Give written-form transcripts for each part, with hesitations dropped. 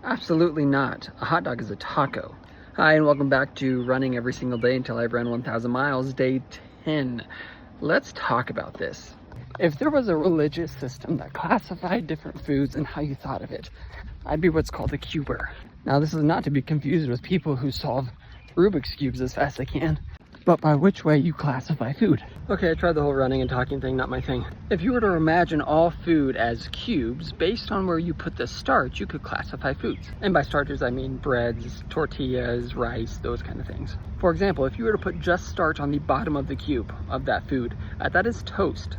Absolutely not. A hot dog is a taco. Hi, and welcome back to Running Every Single Day Until I've Run 1,000 Miles, day 10. Let's talk about this. If there was a religious system that classified different foods and how you thought of it, I'd be what's called a cuber. Now, this is not to be confused with people who solve Rubik's Cubes as fast as they can, but by which way you classify food. Okay, I tried the whole running and talking thing, not my thing. If you were to imagine all food as cubes, based on where you put the starch, you could classify foods. And by starches, I mean breads, tortillas, rice, those kind of things. For example, if you were to put just starch on the bottom of the cube of that food, that is toast.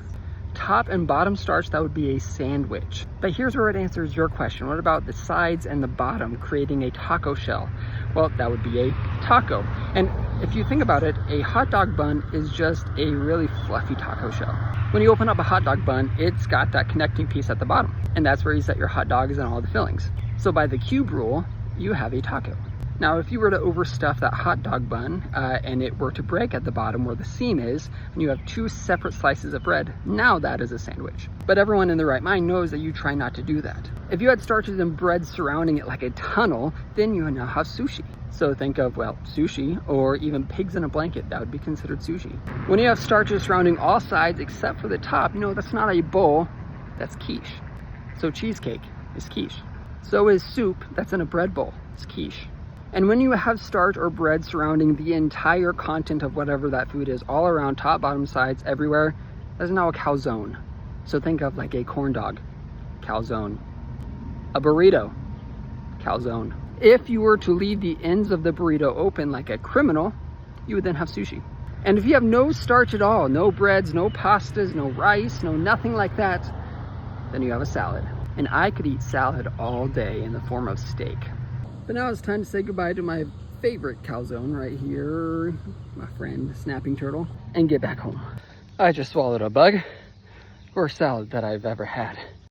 Top and bottom starch, that would be a sandwich. But here's where it answers your question. What about the sides and the bottom, creating a taco shell? Well, that would be a taco. And if you think about it, a hot dog bun is just a really fluffy taco shell. When you open up a hot dog bun, it's got that connecting piece at the bottom. And that's where you set your hot dogs and all the fillings. So by the cube rule, you have a taco. Now, if you were to overstuff that hot dog bun and it were to break at the bottom where the seam is, and you have two separate slices of bread, now that is a sandwich. But everyone in their right mind knows that you try not to do that. If you had starches and bread surrounding it like a tunnel, then you now have sushi. So think of, well, sushi, or even pigs in a blanket, that would be considered sushi. When you have starches surrounding all sides except for the top, you know that's not a bowl, that's quiche. So cheesecake is quiche. So is soup that's in a bread bowl, it's quiche. And when you have starch or bread surrounding the entire content of whatever that food is, all around, top, bottom, sides, everywhere, that's now a calzone. So think of like a corn dog, calzone. A burrito, calzone. If you were to leave the ends of the burrito open like a criminal, you would then have sushi. And if you have no starch at all, no breads, no pastas, no rice, no nothing like that, then you have a salad. And I could eat salad all day in the form of steak. But now it's time to say goodbye to my favorite calzone right here, my friend Snapping Turtle, and get back home. I just swallowed a bug. Worst salad that I've ever had.